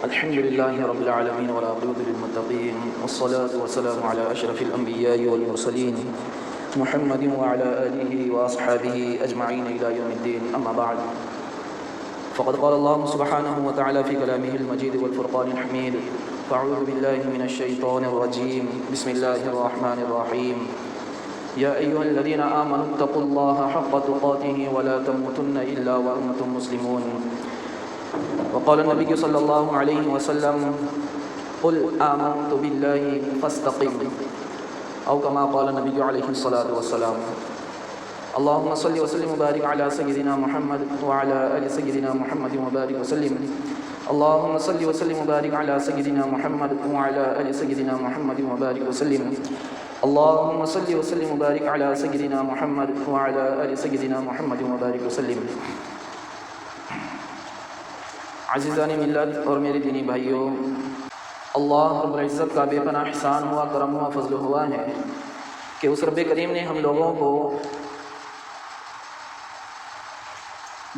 الحمد لله رب العالمين والعاقبة للمتقين والصلاة والسلام على أشرف الأنبياء والمرسلين محمد وعلى آله وأصحابه أجمعين إلى يوم الدين. أما بعد، فقد قال الله سبحانه وتعالى في كلامه المجيد والفرقان الحميد: فأعوذ بالله من الشيطان الرجيم، بسم الله الرحمن الرحيم. يا أيها الذين آمنوا اتقوا الله حق تقاته ولا تموتن إلا وأنتم مسلمون. وقال النبي صلى الله عليه وسلم: قل آمنت بالله فاستقم، أو كما قال النبي عليه الصلاة والسلام. اللهم صل وسلم وبارك على سيدنا محمد وعلى آل سيدنا محمد وبارك وسلم. اللهم صل وسلم وبارك على سيدنا محمد وعلى آل سيدنا محمد وبارك وسلم. اللهم صل وسلم وبارك على سيدنا محمد وعلى آل سيدنا محمد وبارك وسلم. عزیزان ملت اور میرے دینی بھائیوں، اللہ رب العزت کا بے پناہ احسان ہوا، کرم ہوا، فضل ہوا ہے کہ اس رب کریم نے ہم لوگوں کو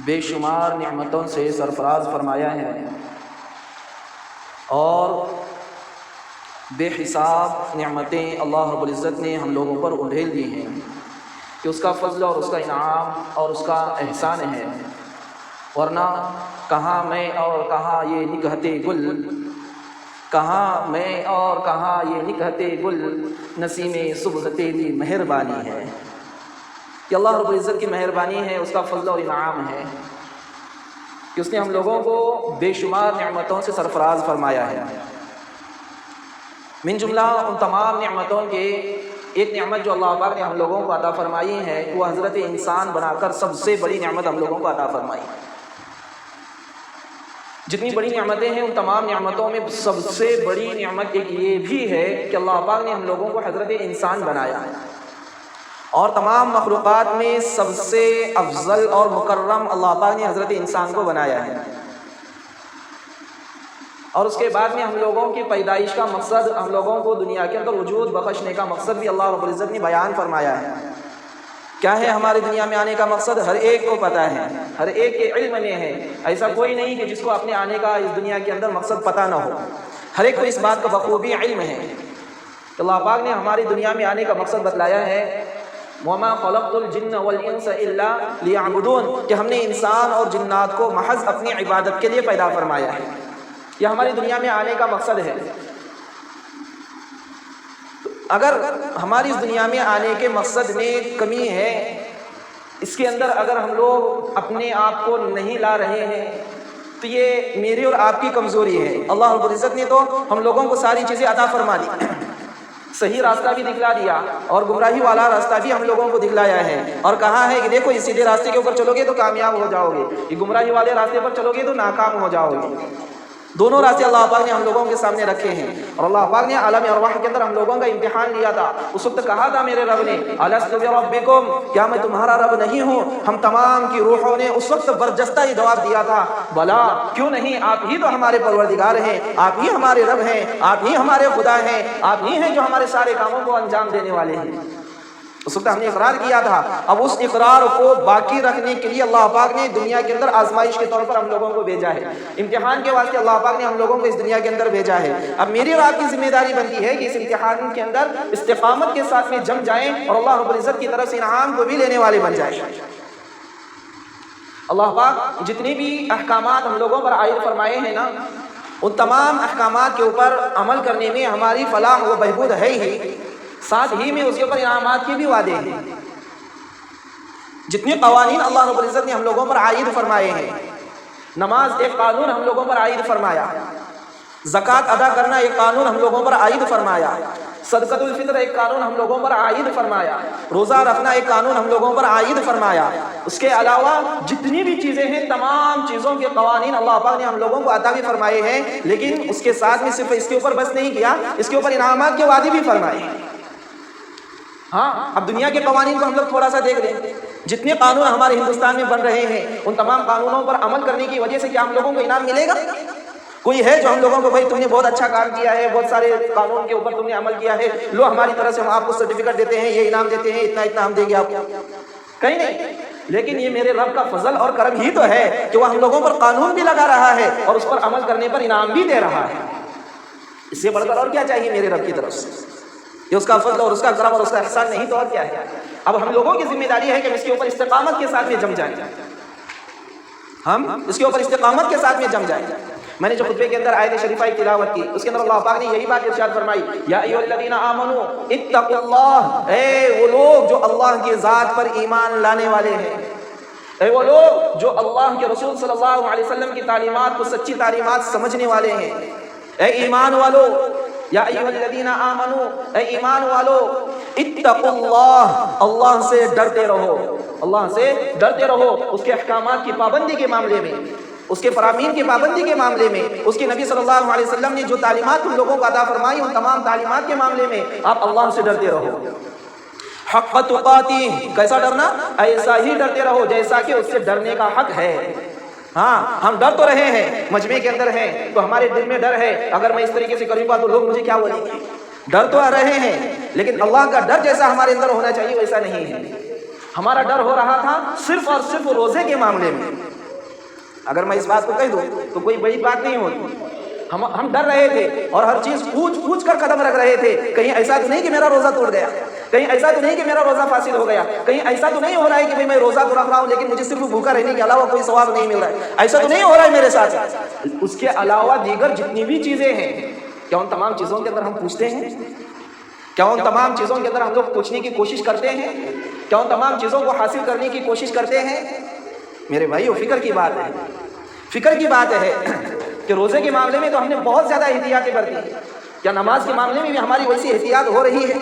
بے شمار نعمتوں سے سرفراز فرمایا ہے اور بے حساب نعمتیں اللہ رب العزت نے ہم لوگوں پر انڈھیل دی ہیں کہ اس کا فضل اور اس کا انعام اور اس کا احسان ہے. ورنہ کہاں میں اور کہاں یہ نکہتے گل، کہاں میں اور کہاں یہ نکہتے گل، نسیم صبح تیری مہربانی ہے. کہ اللہ رب العزت کی مہربانی ہے، اس کا فضل اور انعام ہے کہ اس نے ہم لوگوں کو بے شمار نعمتوں سے سرفراز فرمایا ہے. من جملہ ان تمام نعمتوں کے ایک نعمت جو اللہ پاک نے ہم لوگوں کو عطا فرمائی ہے وہ حضرت انسان بنا کر سب سے بڑی نعمت ہم لوگوں کو عطا فرمائی. جتنی بڑی نعمتیں ہیں ان تمام نعمتوں میں سب سے بڑی نعمت ایک یہ بھی ہے کہ اللہ پاک نے ہم لوگوں کو حضرت انسان بنایا ہے، اور تمام مخلوقات میں سب سے افضل اور مکرم اللہ پاک نے حضرت انسان کو بنایا ہے. اور اس کے بعد میں ہم لوگوں کی پیدائش کا مقصد، ہم لوگوں کو دنیا کے اندر وجود بخشنے کا مقصد بھی اللہ رب العزت نے بیان فرمایا ہے. کیا ہے ہماری دنیا میں آنے کا مقصد؟ ہر ایک کو پتہ ہے، ہر ایک کے علم میں ہے. ایسا کوئی نہیں کہ جس کو اپنے آنے کا اس دنیا کے اندر مقصد پتہ نہ ہو. ہر ایک کو اس بات کا بخوبی علم ہے کہ اللہ پاک نے ہماری دنیا میں آنے کا مقصد بتلایا ہے: وَمَا خَلَقْتُ الْجِنَّ وَالْإِنسَ إِلَّا لِيَعْبُدُونَ، کہ ہم نے انسان اور جنات کو محض اپنی عبادت کے لیے پیدا فرمایا ہے. یہ ہماری دنیا میں آنے کا مقصد ہے. اگر ہماری اس دنیا میں آنے کے مقصد میں کمی ہے، اس کے اندر اگر ہم لوگ اپنے آپ کو نہیں لا رہے ہیں تو یہ میری اور آپ کی کمزوری ہے. اللہ رب العزت نے تو ہم لوگوں کو ساری چیزیں عطا فرما دی، صحیح راستہ بھی دکھلا دیا اور گمراہی والا راستہ بھی ہم لوگوں کو دکھلایا ہے، اور کہا ہے کہ دیکھو اس سیدھے راستے کے اوپر چلو گے تو کامیاب ہو جاؤ گے، یہ گمراہی والے راستے پر چلو گے تو ناکام ہو جاؤ گے. دونوں راستے اللہ پاک نے ہم لوگوں کے سامنے رکھے ہیں. اور اللہ پاک نے عالم ارواح کے اندر ہم لوگوں کا امتحان لیا تھا. اس وقت کہا تھا میرے رب نے: الست بربکم، کیا میں تمہارا رب نہیں ہوں؟ ہم تمام کی روحوں نے اس وقت برجستہ ہی جواب دیا تھا: بلا، کیوں نہیں، آپ ہی تو ہمارے پروردگار ہیں، آپ ہی ہمارے رب ہیں، آپ ہی ہمارے خدا ہیں، آپ ہی ہیں جو ہمارے سارے کاموں کو انجام دینے والے ہیں. اس وقت ہم نے اقرار کیا تھا. اب اس اقرار کو باقی رکھنے کے لیے اللہ پاک نے دنیا کے اندر آزمائش کے طور پر ہم لوگوں کو بھیجا ہے. امتحان کے واسطے اللہ پاک نے ہم لوگوں کو اس دنیا کے اندر بھیجا ہے. اب میری اور آپ کی ذمہ داری بنتی ہے کہ اس امتحان کے اندر استقامت کے ساتھ میں جم جائیں اور اللہ رب العزت کی طرف سے انعام کو بھی لینے والے بن جائیں. اللہ پاک جتنی بھی احکامات ہم لوگوں پر عائد فرمائے ہیں نا، ان تمام احکامات کے اوپر عمل کرنے میں ہماری فلاح و بہبود ہے ہی، ساتھ ہی میں اس کے اوپر انعامات کی بھی وعدے ہیں. جتنے قوانین اللہ رب العزت نے ہم لوگوں پر عائد فرمائے ہیں، نماز ایک قانون ہم لوگوں پر عائد فرمایا، زکوٰۃ ادا کرنا ایک قانون ہم لوگوں پر عائد فرمایا، صدقۃ الفطر ایک قانون ہم لوگوں پر عائد فرمایا، روزہ رکھنا ایک قانون ہم لوگوں پر عائد فرمایا. اس کے علاوہ جتنی بھی چیزیں ہیں تمام چیزوں کے قوانین اللہ پاک نے ہم لوگوں کو عطا بھی فرمائے ہیں. لیکن اس کے ساتھ میں صرف اس کے اوپر بس نہیں کیا، اس کے اوپر انعامات کے وعدے بھی فرمائے. ہاں، اب دنیا کے قوانین کو ہم لوگ تھوڑا سا دیکھ لیں. جتنے قانون ہمارے ہندوستان میں بن رہے ہیں ان تمام قانونوں پر عمل کرنے کی وجہ سے کیا ہم لوگوں کو انعام ملے گا؟ کوئی ہے جو ہم لوگوں کو بھائی تم نے بہت اچھا کام کیا ہے، بہت سارے قانون کے اوپر تم نے عمل کیا ہے، لو ہماری طرف سے ہم آپ کو سرٹیفکیٹ دیتے ہیں، یہ انعام دیتے ہیں، اتنا اتنا ہم دیں گے آپ کو؟ کہیں نہیں. لیکن یہ میرے رب کا فضل اور کرم ہی تو ہے کہ وہ ہم لوگوں پر قانون بھی لگا رہا ہے اور اس پر عمل کرنے پر انعام بھی دے رہا ہے۔ اس سے بڑھ کر اور کیا چاہیے میرے رب کی طرف سے؟ یہ اس کا فضل اور اس کا کرم اور اس کا احسان نہیں تو اور کیا ہے؟ اب ہم لوگوں کی ذمہ داری ہے کہ ہم اس کے اوپر استقامت کے ساتھ میں جم جائیں، ہم اس کے اوپر استقامت کے ساتھ میں جم جائیں۔ میں نے جو خطبے کے اندر آیت شریفہ کی تلاوت کی، اس کے اندر اللہ پاک نے یہی بات ارشاد فرمائی، یا ایھا الذین آمنوا اتقوا اللہ، اے وہ لوگ جو اللہ کی ذات پر ایمان لانے والے ہیں، اے وہ لوگ جو اللہ کے رسول صلی اللہ علیہ وسلم کی تعلیمات کو سچی تعلیمات سمجھنے والے ہیں، اے ایمان والو، یا ایھا الذین آمنوا، اے ایمان والو، اتقوا اللہ، اللہ سے ڈرتے رہو، اللہ سے ڈرتے رہو، اس کے احکامات کی پابندی کے معاملے میں، اس کے فرامین کی پابندی کے معاملے میں، اس کے نبی صلی اللہ علیہ وسلم نے جو تعلیمات تم لوگوں کو عطا فرمائی ان تمام تعلیمات کے معاملے میں آپ اللہ سے ڈرتے رہو۔ حق تقاتی، کیسا ڈرنا؟ ایسا ہی ڈرتے رہو جیسا کہ اس سے ڈرنے کا حق ہے۔ ہاں ہم ڈر تو رہے ہیں، مجمع کے اندر ہیں تو ہمارے دل میں ڈر ہے، اگر میں اس طریقے سے کروں گا تو لوگ مجھے کیا بولیں گے؟ ڈر تو رہے ہیں، لیکن اللہ کا ڈر جیسا ہمارے اندر ہونا چاہیے ویسا نہیں ہے۔ ہمارا ڈر ہو رہا تھا صرف اور صرف روزے کے معاملے میں۔ اگر میں اس بات کو کہہ دوں تو کوئی بڑی بات نہیں ہوتی، ہم ڈر رہے تھے اور ہر چیز پوچھ کر قدم رکھ رہے تھے، کہیں ایسا تو نہیں کہ میرا روزہ ٹوٹ گیا، کہیں ایسا تو نہیں کہ میرا روزہ فاسد ہو گیا، کہیں ایسا تو نہیں ہو رہا ہے کہ میں روزہ تو رکھ رہا ہوں لیکن مجھے صرف بھوکا رہنے کے علاوہ کوئی ثواب نہیں مل رہا ہے، ایسا تو نہیں ہو رہا ہے میرے ساتھ۔ اس کے علاوہ دیگر جتنی بھی چیزیں ہیں، کیا ان تمام چیزوں کے اندر ہم پوچھتے ہیں؟ کیا ان تمام چیزوں کے اندر ہم لوگ پوچھنے کی کوشش کرتے ہیں؟ کیا ان تمام چیزوں کو حاصل کرنے کی کوشش کرتے ہیں؟ میرے بھائیو، فکر کی بات ہے، فکر کی بات ہے کہ روزے کے معاملے میں تو ہم نے بہت زیادہ احتیاطیں برتی، کیا نماز کے معاملے میں بھی ہماری ویسی احتیاط ہو رہی ہے؟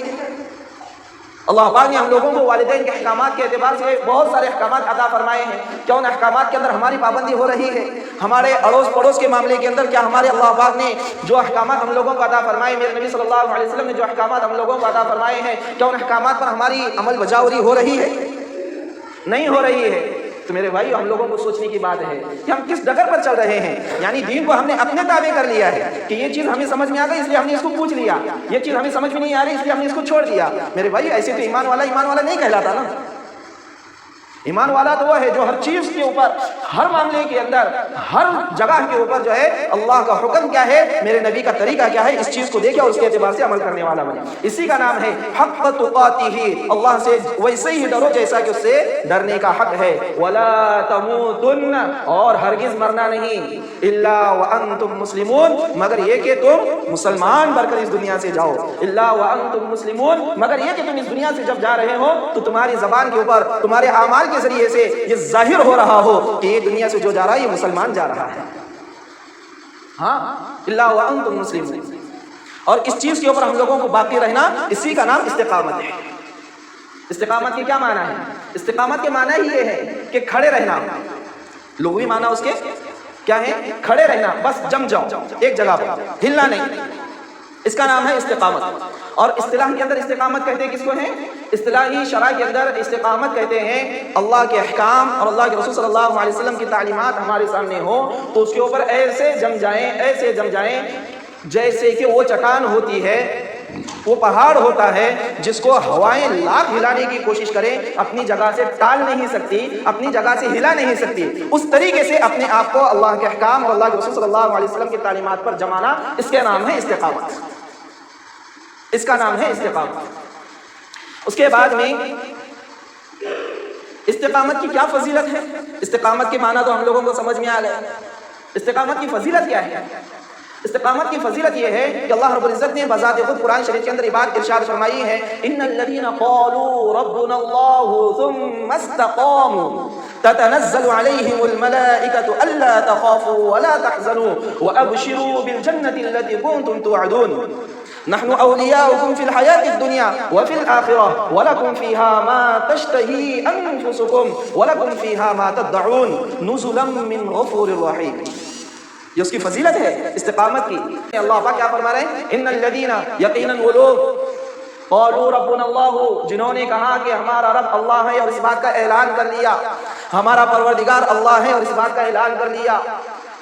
اللہ پاک نے ہم لوگوں کو والدین کے احکامات کے اعتبار سے بہت سارے احکامات عطا فرمائے ہیں، کیا ان احکامات کے اندر ہماری پابندی ہو رہی ہے؟ ہمارے اڑوس پڑوس کے معاملے کے اندر کیا ہمارے اللہ پاک نے جو احکامات ہم لوگوں کو عطا فرمائے، میرے نبی صلی اللہ علیہ وسلم نے جو احکامات ہم لوگوں کو عطا فرمائے ہیں، کیا ان احکامات پر ہماری عمل بجاوری ہو رہی ہے؟ نہیں ہو رہی ہے۔ تو میرے بھائی، ہم لوگوں کو سوچنے کی بات ہے کہ ہم کس ڈگر پر چل رہے ہیں۔ یعنی دین کو ہم نے اپنے تابع کر لیا ہے کہ یہ چیز ہمیں سمجھ میں آ گئی اس لیے ہم نے اس کو پوچھ لیا، یہ چیز ہمیں سمجھ میں نہیں آ رہی اس لیے ہم نے اس کو چھوڑ دیا۔ میرے بھائی، ایسے تو ایمان والا نہیں کہلاتا نا۔ ایمان والا تو وہ ہے جو ہر چیز کے اوپر، ہر معاملے کے اندر، ہر جگہ کے اوپر جو ہے اللہ کا حکم کیا ہے، میرے نبی کا طریقہ کیا ہے، اس چیز کو دیکھے اور اس کے اعتبار سے عمل کرنے والا بنے۔ اسی کا نام ہے حق تقاتہ، اللہ سے ویسے ہی ڈرو جیسا کہ اس سے ڈرنے کا حق ہے۔ ولا تموتن، اور ہرگز مرنا نہیں، الا وانتم مسلمون، مگر یہ کہ تم مسلمان بن کر اس دنیا سے جاؤ۔ الا وانتم مسلمون، مگر یہ کہ تم اس دنیا سے جب جا رہے ہو تو تمہاری زبان کے اوپر، تمہارے اعمال کے ذریعے سے یہ ظاہر ہو رہا ہو کہ یہ دنیا سے جو جا رہا ہے یہ مسلمان جا رہا ہے۔ ہاں، الا وانتم مسلمون۔ اور اس چیز کے اوپر ہم لوگوں کو باقی رہنا، اسی کا نام استقامت ہے۔ استقامت کے کیا معنی ہے؟ استقامت کے معنی ہی یہ ہے کہ کھڑے رہنا۔ لغوی معنی اس کے کیا ہے؟ کھڑے رہنا، بس جم جاؤ ایک جگہ پر، ہلنا نہیں، اس کا نام ہے استقامت۔ اور اصطلاح کے اندر استقامت کہتے ہیں کس کو ہیں؟ اصطلاحی شرع کے اندر استقامت کہتے ہیں اللہ کے احکام اور اللہ کے رسول صلی اللہ علیہ وسلم کی تعلیمات ہمارے سامنے ہو تو اس کے اوپر ایسے جم جائیں جیسے کہ وہ چٹان ہوتی ہے، وہ پہاڑ ہوتا ہے جس کو ہوائیں لاکھ ہلانے کی کوشش کریں اپنی جگہ سے ٹال نہیں سکتی، اپنی جگہ سے ہلا نہیں سکتی۔ اس طریقے سے اپنے آپ کو اللہ کے احکام اور اللہ کے رسول صلی اللہ علیہ وسلم کی تعلیمات پر جمانا، اس کا نام ہے استقامت، اس کا نام ہے استقامت۔ اس کے بعد میں استقامت کی کیا فضیلت ہے؟ استقامت کے معنی تو ہم لوگوں کو سمجھ میں آ گئے، استقامت کی فضیلت کیا ہے؟ استقامت کی فضیلت یہ ہے کہ اللہ رب العزت نے بذات خود قرآن شریف کے اندر یہ بات ارشاد فرمائی ہے، ان الذين قالوا ربنا الله ثم استقاموا تتنزل عليهم الملائكة الا تخافوا ولا تحزنوا وابشروا بالجنة التي كنتم توعدون نحن أولياؤكم في الحياة الدنيا وفي الآخرة ولكم فيها ما تشتهي أنفسكم ولكم فيها ما تدعون نزلا من غفور رحيم۔ یہ اس کی فضیلت ہے استقامت کی۔ اللہ پاک کیا فرما رہے ہیں؟ ان الذین، یقیناً وہ لوگ، قالوا ربنا اللہ، جنہوں نے کہا کہ ہمارا رب اللہ ہے اور اس بات کا اعلان کر لیا، ہمارا پروردگار اللہ ہے اور اس بات کا اعلان کر لیا،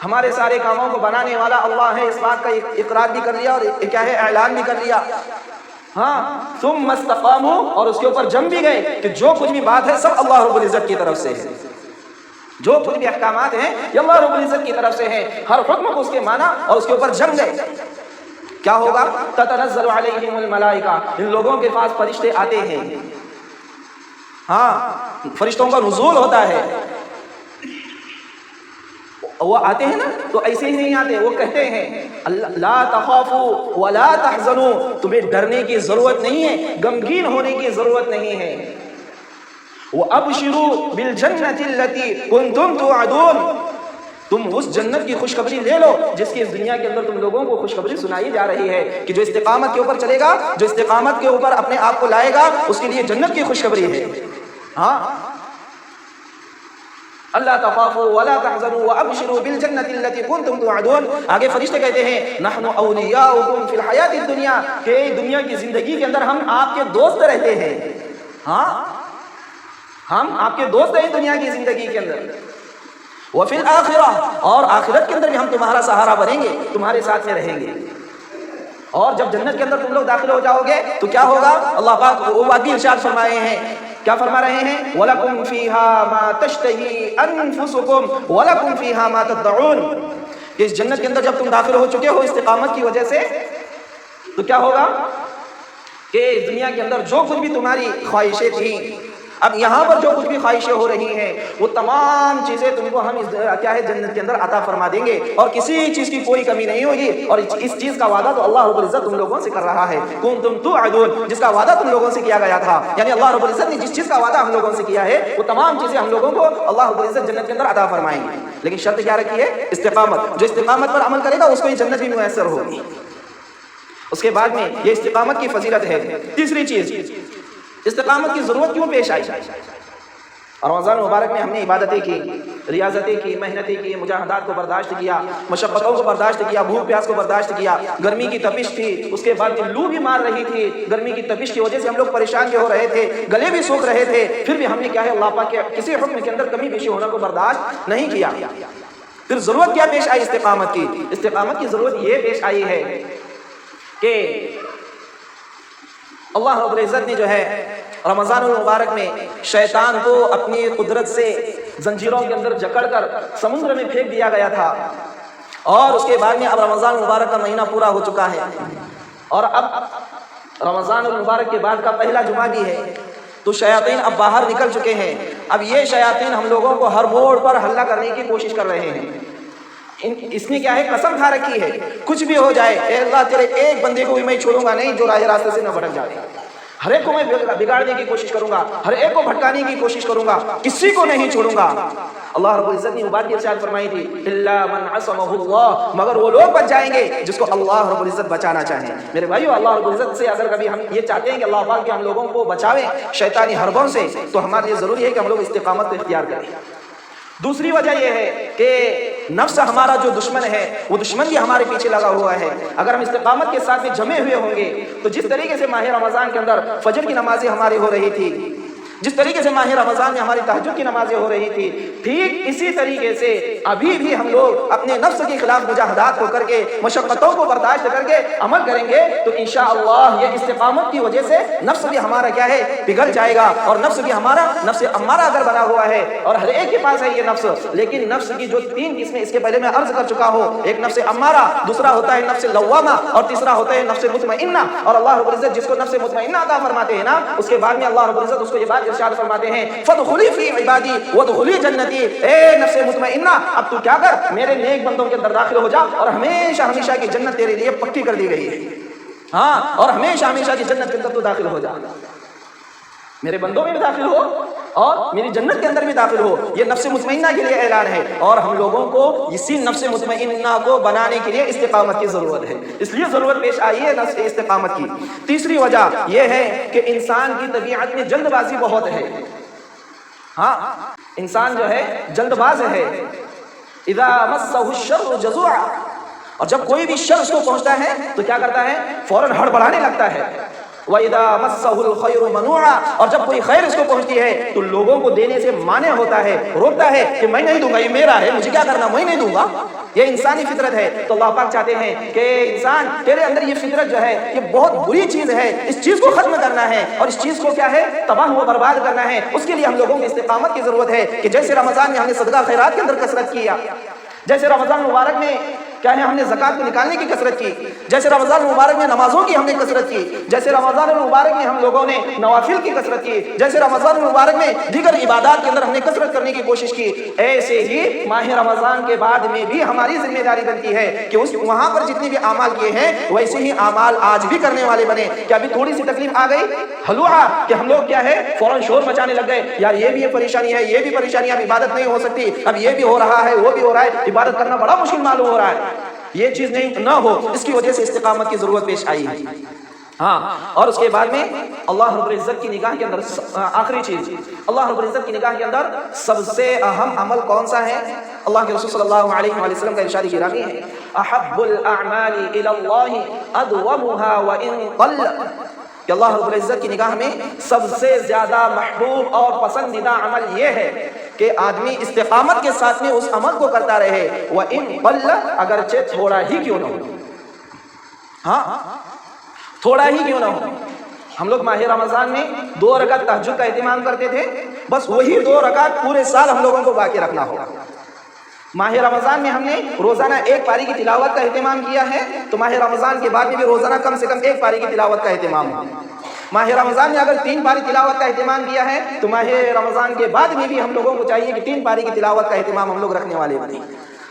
ہمارے سارے کاموں کو بنانے والا اللہ ہے اس بات کا اقرار بھی کر لیا اور کیا ہے، اعلان بھی کر لیا۔ ہاں ثم استقاموا، اور اس کے اوپر جم بھی گئے کہ جو کچھ بھی بات ہے سب اللہ رب العزت کی طرف سے ہے، جو کچھ بھی احکامات ہیں یہ اللہ رب العزت کی طرف سے ہیں، ہر حکم کو اس کے مانا اور اس کے اوپر جم گئے، کیا ہوگا؟ تتنزل علیہم الملائکہ، ان لوگوں کے پاس فرشتے آتے ہیں، ہاں فرشتوں کا نزول ہوتا ہے، وہ آتے ہیں نا تو ایسے ہی نہیں آتے، وہ کہتے ہیں لا تخافوا ولا تحزنوا، تمہیں ڈرنے کی ضرورت نہیں ہے، غمگین ہونے کی ضرورت نہیں ہے، وابشروا بالجنۃ التي كنتم توعدون، تم اس جنت کی خوشخبری لے لو جس کی اس دنیا کے اندر تم لوگوں کو خوشخبری سنائی جا رہی ہے کہ جو استقامت کے اوپر چلے گا، جو استقامت کے اوپر اپنے آپ کو لائے گا، اس کے لیے جنت کی خوشخبری ہے۔ ہاں اللہ تخافوا ولا تحزنوا وابشروا بالجنۃ التي كنتم توعدون، آگے فرشتے کہتے ہیں نحن اولیاؤکم فی الحیاۃ الدنیا، کہ دنیا کی زندگی کے اندر ہم آپ کے دوست رہتے ہیں، ہاں ہم آپ کے دوست ہیں دنیا کی زندگی کے اندر، وفی الآخرہ، اور آخرت کے اندر بھی ہم تمہارا سہارا بنیں گے، تمہارے ساتھ میں رہیں گے، اور جب جنت کے اندر تم لوگ داخل ہو جاؤ گے تو کیا ہوگا؟ اللہ پاک وہ بات بھی ارشاد فرمائے ہیں، کیا فرما رہے ہیں؟ وَلَكُمْ فِيهَا مَا تَشْتَهِي أَنفُسُكُمْ وَلَكُمْ فِيهَا مَا تَدَّعُونَ، کہ اس جنت کے اندر جب تم داخل ہو چکے ہو استقامت کی وجہ سے تو کیا ہوگا کہ اس دنیا کے اندر جو کچھ بھی تمہاری خواہشیں تھیں، اب یہاں پر جو کچھ بھی خواہشیں ہو رہی ہیں وہ تمام چیزیں تم کو ہم کیا ہے جنت کے اندر عطا فرما دیں گے، اور کسی چیز کی کوئی کمی نہیں ہوگی، اور اس چیز کا وعدہ تو اللہ رب العزت تم لوگوں سے کر رہا ہے، کنتم توعدون، جس کا وعدہ تم لوگوں سے کیا گیا تھا، یعنی اللہ رب العزت نے جس چیز کا وعدہ ہم لوگوں سے کیا ہے وہ تمام چیزیں ہم لوگوں کو اللہ رب العزت جنت کے اندر عطا فرمائیں گے، لیکن شرط کیا رکھی ہے؟ استقامت، جو استقامت پر عمل کرے گا اس کو یہ جنت بھی میسر ہوگی۔ اس کے بعد میں یہ استقامت کی فضیلت ہے۔ تیسری چیز، استقامت کی ضرورت کیوں پیش آئی؟ رمضان مبارک میں ہم نے عبادتیں کی، ریاضتیں کی، محنتیں کی، مجاہدات کو برداشت کیا، مشقتوں کو برداشت کیا، بھوک پیاس کو برداشت کیا، گرمی کی تپش تھی، اس کے بعد لو بھی مار رہی تھی، گرمی کی تپش کی وجہ سے ہم لوگ پریشان بھی ہو رہے تھے، گلے بھی سوکھ رہے تھے، پھر بھی ہم نے کیا ہے اللہ پاک کے کسی حکم کے اندر کمی بیشی ہونا کو برداشت نہیں کیا۔ پھر ضرورت کیا پیش آئی استقامت کی؟ استقامت کی ضرورت یہ پیش آئی ہے کہ اللہ رب العزت نے جو ہے رمضان المبارک میں شیطان کو اپنی قدرت سے زنجیروں کے اندر جکڑ کر سمندر میں پھینک دیا گیا تھا، اور اس کے بعد میں اب رمضان المبارک کا مہینہ پورا ہو چکا ہے، اور اب رمضان المبارک کے بعد کا پہلا جمعہ بھی ہے، تو شیاطین اب باہر نکل چکے ہیں، اب یہ شیاطین ہم لوگوں کو ہر موڑ پر حملہ کرنے کی کوشش کر رہے ہیں۔ اس نے کیا ہے قسم کھا رکھی ہے کچھ بھی ہو جائے اے اللہ تیرے ایک بندے کو بھی میں چھوڑوں گا نہیں جو راہ راستے سے نہ بھٹک جائے، ہر ایک کو میں بگاڑنے کی کوشش کروں گا، ہر ایک کو بھٹکانے کی کوشش کروں گا، کسی کو نہیں چھوڑوں گا۔ اللہ رب العزت نے وہ بات ارشاد فرمائی تھی الا من عصمہ اللہ، مگر وہ لوگ بچ جائیں گے جس کو اللہ رب العزت بچانا چاہیں۔ میرے بھائیو، اللہ رب العزت سے اگر کبھی ہم یہ چاہتے ہیں کہ اللہ پاک کے ہم لوگوں کو بچاویں شیطانی حربوں سے، تو ہمارے لیے ضروری ہے کہ ہم لوگ استقامت کو اختیار کریں۔ دوسری وجہ یہ ہے کہ نفس ہمارا جو دشمن ہے وہ دشمن بھی ہمارے پیچھے لگا ہوا ہے، اگر ہم استقامت کے ساتھ میں جمے ہوئے ہوں گے تو جس طریقے سے ماہ رمضان کے اندر فجر کی نمازیں ہماری ہو رہی تھی، جس طریقے سے ماہ رمضان میں ہماری تہجد کی نمازیں ہو رہی تھی، ٹھیک اسی طریقے سے ابھی بھی ہم لوگ اپنے نفس کے خلاف مجاہدات کو کر کے مشقتوں کو برداشت کر کے عمل کریں گے تو انشاءاللہ یہ استقامت کی وجہ سے نفس بھی ہمارا کیا ہے پگھل جائے گا، اور نفس بھی ہمارا نفس امارہ اگر بنا ہوا ہے اور ہر ایک کے پاس ہے یہ نفس، لیکن نفس کی جو تین قسمیں اس کے پہلے میں عرض کر چکا ہوں، ایک نفس امارہ، دوسرا ہوتا ہے نفس لوامہ، اور تیسرا ہوتا ہے نفس مطمئنہ۔ اور اللہ رب العزت جس کو نفس مطمئنہ عطا فرماتے ہیں نا، اس کے بعد میں اللہ رب العزت اس کو یہ بات ارشاد فرماتے ہیں فادخلی فی عبادی وادخلی جنتی، اے نفس مطمئنہ اب تو کیا کر میرے نیک بندوں کے اندر داخل ہو جا، اور ہمیشہ ہمیشہ کی جنت تیرے لیے پکی کر دی گئی ہے، ہاں، اور ہمیشہ ہمیشہ کی جنت کے اندر تو داخل ہو جا، میرے بندوں میں بھی داخل ہو اور میری جنت کے اندر بھی داخل ہو۔ یہ نفس مطمئنہ کے لیے اعلان ہے، اور ہم لوگوں کو اسی نفس مطمئنہ کو بنانے کے لیے استقامت کی ضرورت ہے، اس لیے ضرورت پیش آئی ہے نفس استقامت کی۔ تیسری وجہ یہ ہے کہ انسان کی طبیعت میں جلد بازی بہت ہے، ہاں انسان جو ہے جلد باز ہے، اذا مسہ الشر جزوعا، اور جب کوئی بھی شر اس کو پہنچتا ہے تو کیا کرتا ہے فوراً ہڑبڑانے لگتا ہے، وَإِذَا مَسَّهُ الْخَيْرُ مَنُوعًا، اور جب کوئی خیر اس کو پہنچتی ہے تو لوگوں کو دینے سے مانع ہوتا ہے، روکتا ہے کہ میں نہیں دوں گا، یہ میرا ہے، مجھے کیا کرنا، میں نہیں دوں گا۔ یہ انسانی فطرت ہے۔ تو اللہ پاک چاہتے ہیں کہ انسان تیرے اندر یہ فطرت جو ہے یہ بہت بری چیز ہے، اس چیز کو ختم کرنا ہے اور اس چیز کو کیا ہے تباہ و برباد کرنا ہے۔ اس کے لیے ہم لوگوں کو استقامت کی ضرورت ہے کہ جیسے رمضان میں ہم نے صدقہ خیرات کے اندر کثرت کیا، جیسے رمضان مبارک میں کیا ہے ہم نے زکوٰۃ کو نکالنے کی کثرت کی، جیسے رمضان مبارک میں نمازوں کی ہم نے کثرت کی، جیسے رمضان مبارک میں ہم لوگوں نے نوافل کی کثرت کی، جیسے رمضان مبارک میں دیگر عبادات کے اندر ہم نے کثرت کرنے کی کوشش کی، ایسے ہی ماہ رمضان کے بعد میں بھی ہماری ذمہ داری بنتی ہے کہ وہاں پر جتنے بھی اعمال کیے ہیں ویسے ہی اعمال آج بھی کرنے والے بنے۔ کہ ابھی تھوڑی سی تکلیف آ گئی ہلوہا کہ ہم لوگ کیا ہے فوراً شور مچانے لگ گئے، یار یہ بھی یہ پریشانی ہے، یہ بھی پریشانی، اب عبادت نہیں ہو سکتی، اب یہ بھی ہو رہا ہے وہ بھی ہو رہا ہے، عبادت کرنا بڑا مشکل معلوم ہو رہا ہے۔ یہ چیز نہیں نہ ہو، اس کی وجہ سے استقامت کی ضرورت پیش آئی ہے۔ ہاں، اور اس کے بعد میں اللہ رب العزت کی نگاہ کے اندر آخری چیز، اللہ رب العزت کی نگاہ کے اندر سب سے اہم عمل کون سا ہے؟ اللہ کے رسول صلی اللہ علیہ وآلہ وسلم کا ارشاد گرامی ہے، احب الاعمال الی اللہ ادومها وان قل، کہ اللہ رب العزت کی نگاہ میں سب سے زیادہ محبوب اور پسندیدہ عمل یہ ہے کہ آدمی استقامت کے ساتھ میں اس عمل کو کرتا رہے، وَإِن قَلَّ، اگرچہ تھوڑا ہی کیوں نہ ہو۔ ہاں، تھوڑا ہی کیوں نہ ہو۔ ہم لوگ ماہ رمضان میں 2 رکعت تہجد کا اہتمام کرتے تھے، بس وہی 2 رکعت پورے سال ہم لوگوں کو باقی رکھنا ہوگا۔ ماہ رمضان میں ہم نے روزانہ 1 پاری کی تلاوت کا اہتمام کیا ہے، تو ماہ رمضان کے بعد میں بھی روزانہ کم سے کم 1 پاری کی تلاوت کا اہتمام ہو۔ ماہ رمضان میں اگر 3 پاری تلاوت کا اہتمام کیا ہے تو ماہ رمضان کے بعد میں بھی ہم لوگوں کو چاہیے کہ 3 پاری کی تلاوت کا اہتمام ہم لوگ رکھنے والے بنیں۔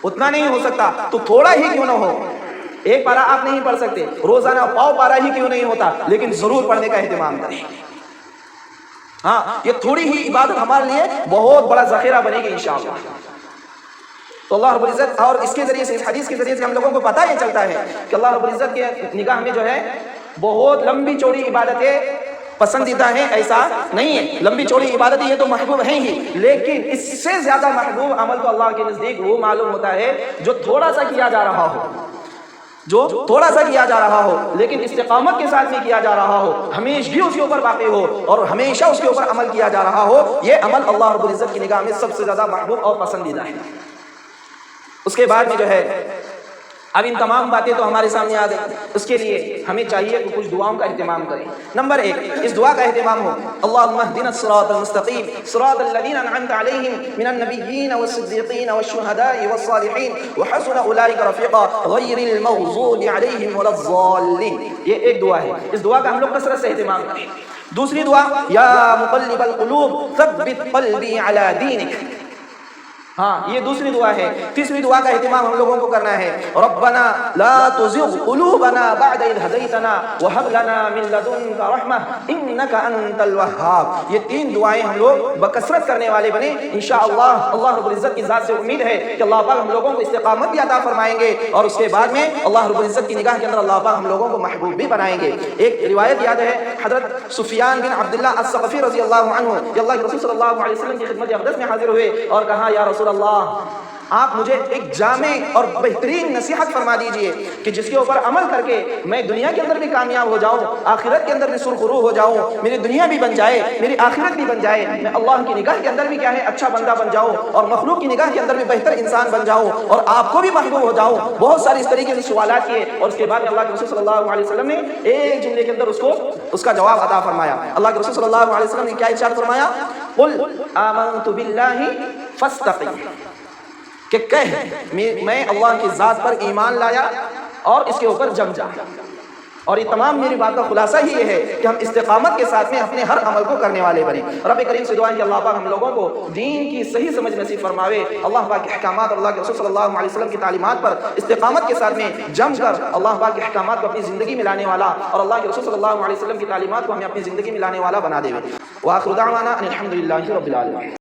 اتنا نہیں ہو سکتا تو تھوڑا ہی کیوں نہ ہو، 1 پارا آپ نہیں پڑھ سکتے، روزانہ پاؤ پارا ہی کیوں نہیں ہوتا، لیکن ضرور پڑھنے کا اہتمام کریں۔ ہاں، یہ تھوڑی ہی عبادت ہمارے لیے بہت بڑا ذخیرہ بنے گی انشاءاللہ۔ تو اللہ رب العزت، اور اس کے ذریعے سے، اس حدیث کے ذریعے سے ہم لوگوں کو پتہ یہ چلتا ہے کہ اللہ رب العزت کے نگاہ میں جو ہے بہت لمبی چوڑی عبادتیں پسندیدہ ہیں، ایسا نہیں ہے۔ لمبی چوڑی عبادتیں یہ تو محبوب ہیں ہی، لیکن اس سے زیادہ محبوب عمل تو اللہ کے نزدیک وہ معلوم ہوتا ہے جو تھوڑا سا کیا جا رہا ہو، جو تھوڑا سا کیا جا رہا ہو لیکن استقامت کے ساتھ میں کیا جا رہا ہو، ہمیشہ اس کے اوپر باقی ہو اور ہمیشہ اس کے اوپر عمل کیا جا رہا ہو، یہ عمل اللہ رب العزت کی نگاہ میں سب سے زیادہ محبوب اور پسندیدہ ہے۔ اس کے بعد میں جو ہے اب ان تمام باتیں تو ہمارے سامنے آ گئی، اس کے لیے ہمیں چاہیے کہ کچھ دعاؤں کا اہتمام کریں۔ نمبر 1 اس دعا کا اہتمام ہو، اللہم اہدنا الصراط المستقیم صراط الذین انعمت علیہم من النبیین والصدیقین والشہداء والصالحین وحسن اولئک رفیقا غیر المغضوب علیہم ولا الضالین۔ یہ ایک دعا ہے، اس دعا کا ہم لوگ کثرت سے اہتمام کریں۔ دوسری دعا، یا مقلب القلوب ثبت قلبی علی دینک، ہاں یہ دوسری دعا ہے۔ تیسری دعا کا اہتمام ہم لوگوں کو کرنا ہے، ربنا لا تزغ قلوبنا بعد اذ ہدیتنا وہب لنا من لدنک رحمہ انک انت الوہاب۔ یہ 3 دعائیں ہم لوگ بکثرت کرنے والے بنے انشاءاللہ۔ اللہ رب العزت کی ذات سے امید ہے کہ اللہ پاک ہم لوگوں کو استقامت بھی عطا فرمائیں گے اور اس کے بعد میں اللہ رب العزت کی نگاہ کے اندر اللہ پاک ہم لوگوں کو محبوب بھی بنائیں گے۔ ایک روایت یاد ہے حضرت سفیان بن عبداللہ الثقفی رضی اللہ عنہ، کہ اللہ کے رسول صلی اللہ علیہ وسلم کی خدمت اقدس میں حاضر ہوئے اور کہا، یا رسول اللہ، آپ مجھے ایک جامع اور بہترین نصیحت فرما دیجئے کہ جس کے اوپر عمل کر کے میں دنیا کے اندر بھی کامیاب ہو جاؤں، آخرت کے اندر بھی سرخرو ہو جاؤں، میری دنیا بھی بن جائے، میری آخرت بھی بن جائے، میں اللہ کی نگاہ کے اندر بھی کیا ہے اچھا بندہ بن جاؤں اور مخلوق کی نگاہ کے اندر بھی بہتر انسان بن جاؤں اور آپ کو بھی محبوب ہو جاؤں۔ بہت سارے اس طریقے سے سوالات کیے اور اس کے بعد اللہ کے رسول صلی اللہ علیہ وسلم نے ایک جملے کے اندر اس کا جواب عطا فرمایا۔ اللہ کے رسول صلی اللہ علیہ وسلم نے کیا ارشاد فرمایا؟ قل آمنت باللہ فاستقم، کہ کہہ میں اللہ کی ذات پر ایمان لایا اور اس کے اوپر جم جا۔ اور یہ تمام میری بات کا خلاصہ ہی یہ ہے کہ ہم استقامت کے ساتھ میں اپنے ہر عمل کو کرنے والے بنیں۔ رب کریم سے دعا ہے کہ اللہ پاک ہم لوگوں کو دین کی صحیح سمجھ نصیب فرماوے، اللہ پاک کے احکامات اور اللہ کے رسول صلی اللہ علیہ وسلم کی تعلیمات پر استقامت کے ساتھ میں جم کر اللہ پاک کے احکامات کو اپنی زندگی میں لانے والا اور اللہ کے رسول صلی اللہ علیہ وسلم کی تعلیمات کو ہمیں اپنی زندگی میں لانے والا بنا دے۔ وآخر دعوانا ان الحمد للہ رب العالمین۔